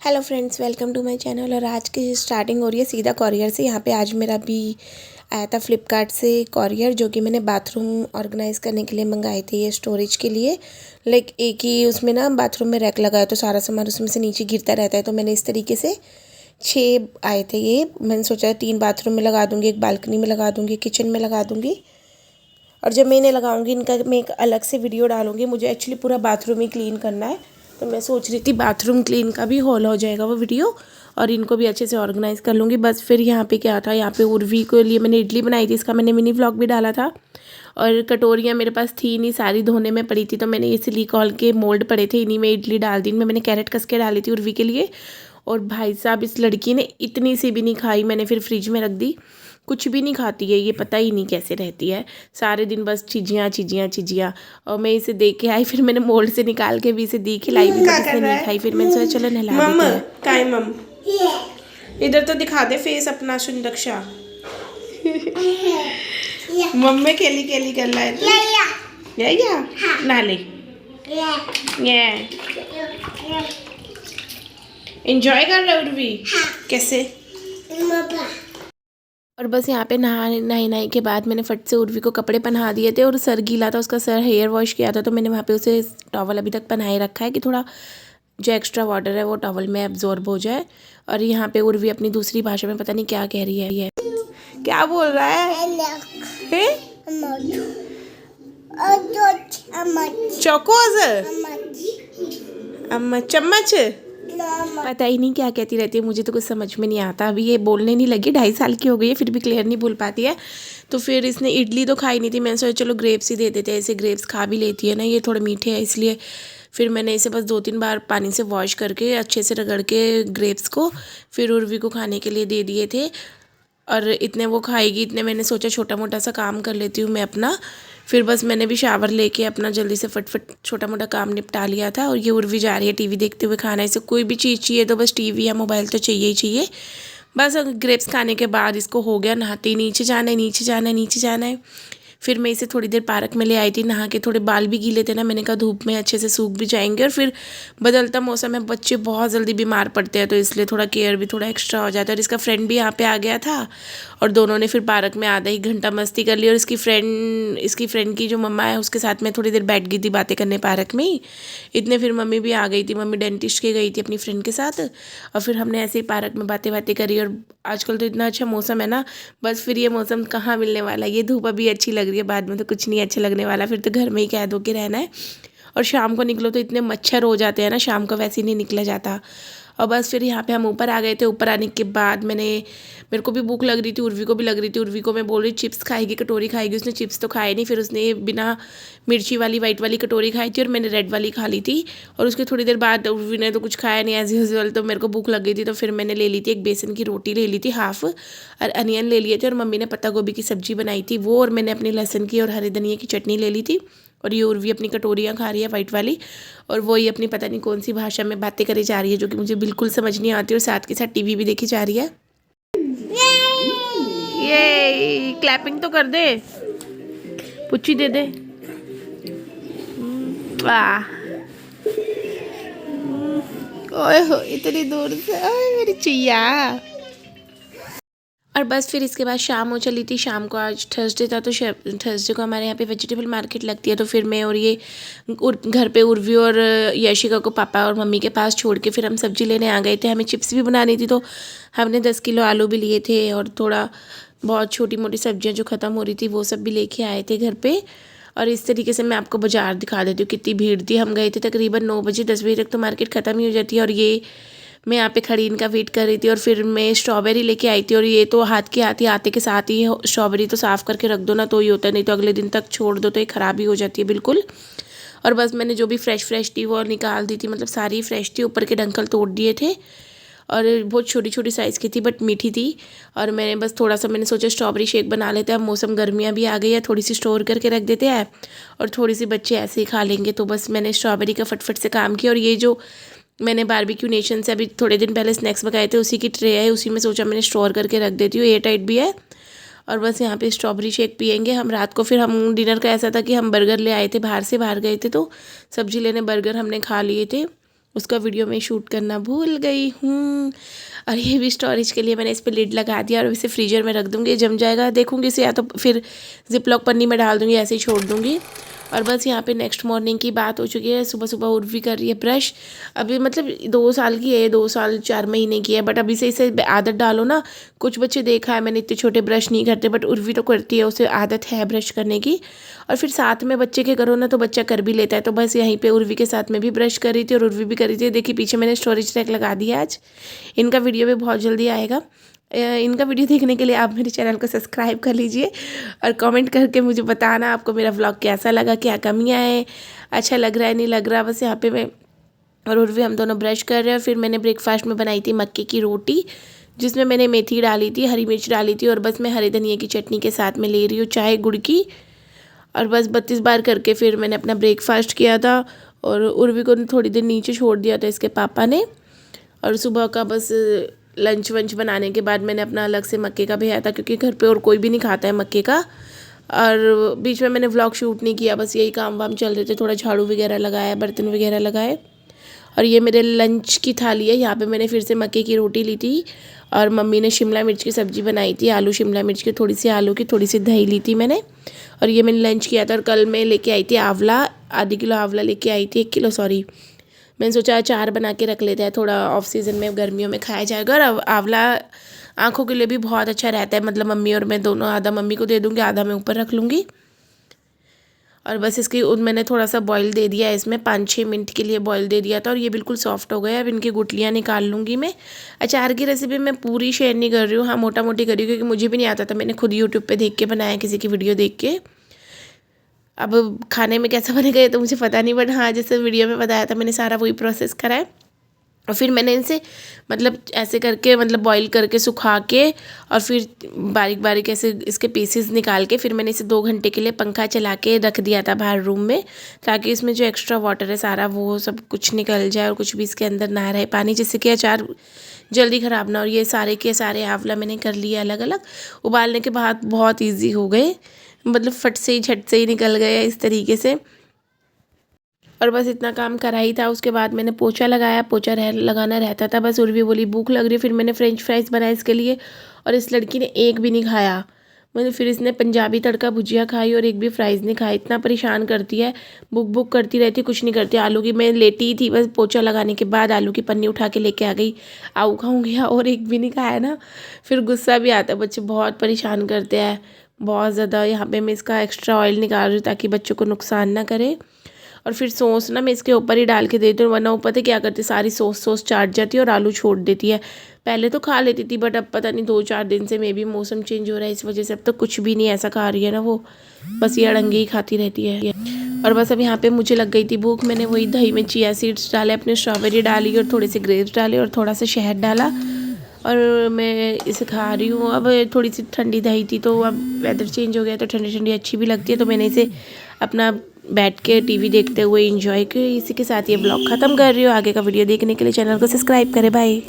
Hello friends, welcome to my channel. और आज की स्टार्टिंग हो रही है सीधा कॉरियर से। यहाँ पे आज मेरा भी आया था फ्लिपकार्ट से कॉरियर, जो कि मैंने बाथरूम ऑर्गेनाइज़ करने के लिए मंगाए थे, ये स्टोरेज के लिए। लाइक एक ही उसमें ना बाथरूम में रैक लगाया तो सारा सामान उसमें से नीचे गिरता रहता है, तो मैंने इस तरीके से 6 आए थे ये। मैंने सोचा 3 बाथरूम में लगा दूँगी, एक बालकनी में लगा दूँगी, किचन में लगा दूँगी। और जब मैं इन्हें लगाऊंगी इनका मैं एक अलग से वीडियो डालूंगी। मुझे एक्चुअली पूरा बाथरूम ही क्लीन करना है, तो मैं सोच रही थी बाथरूम क्लीन का भी हॉल हो जाएगा वो वीडियो, और इनको भी अच्छे से ऑर्गेनाइज़ कर लूँगी। बस फिर यहाँ पे क्या था, यहाँ पे उर्वी के लिए मैंने इडली बनाई थी, इसका मैंने मिनी व्लॉग भी डाला था। और कटोरियाँ मेरे पास थी नहीं, सारी धोने में पड़ी थी, तो मैंने ये सिलिकॉन के मोल्ड पड़े थे, इन्हीं में इडली डाल दी। इनमें मैंने कैरेट कस के डाली थी उर्वी के लिए। और भाई साहब, इस लड़की ने इतनी सी भी नहीं खाई, मैंने फिर फ्रिज में रख दी। कुछ भी नहीं खाती है ये, पता ही नहीं कैसे रहती है, सारे दिन बस चीजियाँ चीजियाँ चीजियाँ। और मैं इसे देख के आई, फिर मैंने मोल्ड से निकाल के भी इसे दी, खिलाई भी, बट इसने नहीं खाई। फिर मैंने सोचा चलो नहला देते हैं। काय मम, इधर तो दिखा दे फेस अपना सुंदक्षा। मम्मी केली केली कर रहा है तू। या नाले एंजॉय कर रहा है उर्वी। कैसे? और बस यहाँ पे नहाई के बाद मैंने फट से उर्वी को कपड़े पहना दिए थे, और सर गीला था, उसका सर हेयर वॉश किया था, तो मैंने वहाँ पे उसे टॉवल अभी तक पहनाए रखा है कि थोड़ा जो एक्स्ट्रा वाटर है वो टॉवल में एब्जॉर्ब हो जाए। और यहाँ पे उर्वी अपनी दूसरी भाषा में पता नहीं क्या कह रही है। ये क्या बोल रहा है? चौकोज, चम्मच, पता ही नहीं क्या कहती रहती है, मुझे तो कुछ समझ में नहीं आता। अभी ये बोलने नहीं लगी, 2.5 साल की हो गई है, फिर भी क्लियर नहीं बोल पाती है। तो फिर इसने इडली तो खाई नहीं थी, मैंने सोचा चलो ग्रेप्स ही दे देते हैं, ऐसे ग्रेप्स खा भी लेती है ना, ये थोड़े मीठे हैं इसलिए। फिर मैंने इसे बस 2-3 बार पानी से वॉश करके अच्छे से रगड़ के ग्रेप्स को फिर उर्वी को खाने के लिए दे दिए थे। और इतने वो खाएगी, इतने मैंने सोचा छोटा मोटा सा काम कर लेती हूँ मैं अपना। फिर बस मैंने भी शावर लेके अपना जल्दी से फटफट छोटा मोटा काम निपटा लिया था। और ये उर्वी जा रही है टीवी देखते हुए खाना। इसे कोई भी चीज़ चाहिए तो बस टीवी या मोबाइल तो चाहिए ही चाहिए। बस ग्रेप्स खाने के बाद इसको हो गया नहाते, नीचे जाना है नीचे जाना है नीचे जाना है। फिर मैं इसे थोड़ी देर पार्क में ले आई थी नहा के, थोड़े बाल भी गीले थे ना, मैंने कहा धूप में अच्छे से सूख भी जाएंगे। और फिर बदलता मौसम है, बच्चे बहुत जल्दी बीमार पड़ते हैं, तो इसलिए थोड़ा केयर भी थोड़ा एक्स्ट्रा हो जाता है। और इसका फ्रेंड भी यहाँ पे आ गया था, और दोनों ने फिर पार्क में आधा 1 घंटा मस्ती कर ली। और इसकी फ्रेंड की जो मम्मा है उसके साथ में थोड़ी देर बैठ गई थी बातें करने पार्क में ही। इतने फिर मम्मी भी आ गई थी, मम्मी डेंटिस्ट के गई थी अपनी फ्रेंड के साथ। और फिर हमने ऐसे ही पार्क में बातें करी। और आजकल तो इतना अच्छा मौसम है ना, बस फिर ये मौसम कहाँ मिलने वाला है। ये धूप अभी अच्छी लग रही है, बाद में तो कुछ नहीं अच्छा लगने वाला, फिर तो घर में ही कैद होके रहना है। और शाम को निकलो तो इतने मच्छर हो जाते हैं ना, शाम को वैसे ही नहीं निकला जाता। और बस फिर यहाँ पे हम ऊपर आ गए थे। ऊपर आने के बाद मेरे को भी भूख लग रही थी, उर्वी को भी लग रही थी। उर्वी को मैं बोल रही चिप्स खाएगी, कटोरी खाएगी, उसने चिप्स तो खाए नहीं। फिर उसने बिना मिर्ची वाली वाइट वाली कटोरी खाई थी, और मैंने रेड वाली खा ली थी। और उसके थोड़ी देर बाद उर्वी ने तो कुछ खाया नहीं एज यूजल, तो मेरे को भूख लग गई थी, तो फिर मैंने ले ली थी एक बेसन की रोटी ले ली थी हाफ, और अनियन ले लिए थे, और मम्मी ने पत्ता गोभी की सब्जी बनाई थी वो, और मैंने अपनी लहसुन की और हरे धनिया की चटनी ले ली थी। और ये उर्वी अपनी कटोरियाँ खा रही है वाइट वाली, और वो ही अपनी पता नहीं कौन सी भाषा में बातें करी जा रही है, जो कि मुझे बिल्कुल समझ नहीं आती। और साथ के साथ टीवी भी देखी जा रही है। ये क्लैपिंग तो कर दे, पुच्ची दे दे। वाह, ओए हो इतनी दूर से, ओए मेरी चिया। और बस फिर इसके बाद शाम हो चली थी। शाम को आज थर्सडे था, तो थर्सडे को हमारे यहाँ पे वेजिटेबल मार्केट लगती है, तो फिर मैं और ये घर पे उर्वी और यशिका को पापा और मम्मी के पास छोड़ के फिर हम सब्ज़ी लेने आ गए थे। हमें चिप्स भी बनानी थी, तो हमने 10 किलो आलू भी लिए थे, और थोड़ा बहुत छोटी मोटी सब्जियाँ जो ख़त्म हो रही थी वो सब भी लेके आए थे घर पे। और इस तरीके से मैं आपको बाज़ार दिखा देती हूँ कितनी भीड़ थी। हम गए थे तकरीबन 9 बजे, 10 बजे तक तो मार्केट ख़त्म ही हो जाती है। और ये मैं यहाँ पे खड़ी इनका वेट कर रही थी, और फिर मैं स्ट्रॉबेरी लेके आई थी। और ये तो हाथ की आती आते के साथ ही स्ट्रॉबेरी तो साफ़ करके रख दो ना तो ही होता है, नहीं तो अगले दिन तक छोड़ दो तो ये ख़राब ही हो जाती है बिल्कुल। और बस मैंने जो भी फ्रेश थी वो निकाल दी थी, मतलब सारी फ्रेश थी, ऊपर के डंकल तोड़ दिए थे। और बहुत छोटी छोटी साइज़ की थी बट मीठी थी। और मैंने बस थोड़ा सा मैंने सोचा स्ट्रॉबेरी शेक बना लेते हैं, अब मौसम गर्मियाँ भी आ गई है, थोड़ी सी स्टोर करके रख देते हैं, और थोड़ी सी बच्चे ऐसे ही खा लेंगे। तो बस मैंने स्ट्रॉबेरी का फटफट से काम किया। और ये जो मैंने बारबेक्यू नेशन से अभी थोड़े दिन पहले स्नैक्स मंगाए थे, उसी की ट्रे है, उसी में सोचा मैंने स्टोर करके रख देती हूँ, एयर टाइट भी है। और बस यहाँ पे स्ट्रॉबेरी शेक पियेंगे हम रात को। फिर हम डिनर का ऐसा था कि हम बर्गर ले आए थे, बाहर गए थे, तो सब्जी लेने बर्गर हमने खा लिए थे। उसका वीडियो मैं शूट करना भूल गई हूँ। और ये भी स्टोरेज के लिए मैंने इस पर लिड लगा दिया और इसे फ्रीजर में रख दूँगी, जम जाएगा देखूँगी इसे, या तो फिर जिपलॉक पन्नी में डाल दूँगी, ऐसे ही छोड़ दूँगी। और बस यहाँ पे नेक्स्ट मॉर्निंग की बात हो चुकी है। सुबह सुबह उर्वी कर रही है ब्रश। अभी मतलब 2 साल की है, 2 साल 4 महीने की है, बट अभी से इसे आदत डालो ना। कुछ बच्चे देखा है मैंने इतने छोटे ब्रश नहीं करते, बट उर्वी तो करती है, उसे आदत है ब्रश करने की। और फिर साथ में बच्चे के करो ना तो बच्चा कर भी लेता है। तो बस यहीं पे उर्वी के साथ में भी ब्रश कर रही थी और उर्वी भी कर रही थी। देखिए पीछे मैंने स्टोरेज रैक लगा दिया आज। इनका वीडियो भी बहुत जल्दी आएगा। इनका वीडियो देखने के लिए आप मेरे चैनल को सब्सक्राइब कर लीजिए और कमेंट करके मुझे बताना आपको मेरा व्लॉग कैसा लगा, क्या कमियां हैं, अच्छा लग रहा है नहीं लग रहा। बस यहाँ पे मैं और उर्वी हम दोनों ब्रश कर रहे हैं। और फिर मैंने ब्रेकफास्ट में बनाई थी मक्के की रोटी, जिसमें मैंने मेथी डाली थी, हरी मिर्च डाली थी, और बस मैं हरे धनिया की चटनी के साथ में ले रही हूँ चाय गुड़ की। और बस 32 बार करके फिर मैंने अपना ब्रेकफास्ट किया था। और उर्वी को थोड़ी देर नीचे छोड़ दिया था इसके पापा ने। और सुबह का बस लंच वंच बनाने के बाद मैंने अपना अलग से मक्के का भेजा था, क्योंकि घर पे और कोई भी नहीं खाता है मक्के का। और बीच में मैंने व्लॉग शूट नहीं किया, बस यही काम वाम चल रहे थे, थोड़ा झाड़ू वगैरह लगाया, बर्तन वगैरह लगाए। और ये मेरे लंच की थाली है। यहाँ पे मैंने फिर से मक्के की रोटी ली थी और मम्मी ने शिमला मिर्च की सब्ज़ी बनाई थी, आलू शिमला मिर्च की, थोड़ी सी आलू की, थोड़ी सी दही ली थी मैंने। और ये मैंने लंच किया था। और कल मैं लेके आई थी आंवला, आधी किलो आंवला लेके आई थी, 1 किलो सॉरी। मैंने सोचा अचार बना के रख लेते हैं, थोड़ा ऑफ सीज़न में गर्मियों में खाया जाएगा। और आंवला आँखों के लिए भी बहुत अच्छा रहता है। मतलब मम्मी और मैं दोनों, आधा मम्मी को दे दूँगी, आधा मैं ऊपर रख लूँगी। और बस इसकी मैंने थोड़ा सा बॉईल दे दिया है, इसमें 5-6 मिनट के लिए बॉईल दे दिया था। और ये बिल्कुल सॉफ्ट हो गया। अब इनकी गुठलियाँ निकाल लूँगी मैं। अचार की रेसिपी मैं पूरी शेयर नहीं कर रही हूँ, हाँ मोटा मोटी कर रही हूँ, क्योंकि मुझे भी नहीं आता था। मैंने खुद यूट्यूब पे देख के बनाया, किसी की वीडियो देख के। अब खाने में कैसा बनेगा ये तो मुझे पता नहीं, बट हाँ जैसे वीडियो में बताया था मैंने सारा वही प्रोसेस करा है। और फिर मैंने इनसे मतलब ऐसे करके, मतलब बॉईल करके सुखा के, और फिर बारीक बारीक ऐसे इसके पीसेस निकाल के, फिर मैंने इसे 2 घंटे के लिए पंखा चला के रख दिया था बाहर रूम में, ताकि इसमें जो एक्स्ट्रा वाटर है सारा वो सब कुछ निकल जाए और कुछ भी इसके अंदर ना रहे पानी, जिससे कि अचार जल्दी ख़राब ना हो। ये सारे के सारे आंवला मैंने कर लिए अलग अलग। उबालने के बाद बहुत ईजी हो गए, मतलब फट से ही झट से ही निकल गए इस तरीके से। और बस इतना काम करा ही था। उसके बाद मैंने पोछा लगाया, पोछा लगाना रहता था। बस उर्वी बोली भूख लग रही है, फिर मैंने फ्रेंच फ्राइज़ बनाए इसके लिए, और इस लड़की ने एक भी नहीं खाया। मतलब फिर इसने पंजाबी तड़का भुजिया खाई और एक भी फ्राइज़ नहीं खाई। इतना परेशान करती है, बुक बुक करती रहती, कुछ नहीं करती। आलू की मैं लेटी ही थी, बस पोछा लगाने के बाद आलू की पन्नी उठा के लेके आ गई, आऊ खाऊंगी, और एक भी नहीं खाया ना। फिर गुस्सा भी आता है, बच्चे बहुत परेशान करते हैं बहुत ज़्यादा। यहाँ पे मैं इसका एक्स्ट्रा ऑयल निकाल रही हूँ ताकि बच्चों को नुकसान ना करे। और फिर सॉस ना मैं इसके ऊपर ही डाल के देती हूँ, वरना ऊपर से क्या करती है सारी सॉस चाट जाती है और आलू छोड़ देती है। पहले तो खा लेती थी, बट अब पता नहीं 2-4 दिन से मे भी मौसम चेंज हो रहा है, इस वजह से अब तो कुछ भी नहीं ऐसा खा रही है ना वो, बस ये अड़ंगे ही खाती रहती है। और बस अब यहाँ पे मुझे लग गई थी भूख। मैंने वही दही में चिया सीड्स डाले, अपने स्ट्रॉबेरी डाली और थोड़े से ग्रेप्स डाले और थोड़ा सा शहद डाला, और मैं इसे खा रही हूँ। अब थोड़ी सी ठंडी दही थी, तो अब वेदर चेंज हो गया तो ठंडी ठंडी अच्छी भी लगती है, तो मैंने इसे अपना बैठ के टीवी देखते हुए एंजॉय किया। इसी के साथ ये ब्लॉग ख़त्म कर रही हूँ। आगे का वीडियो देखने के लिए चैनल को सब्सक्राइब करें। बाय।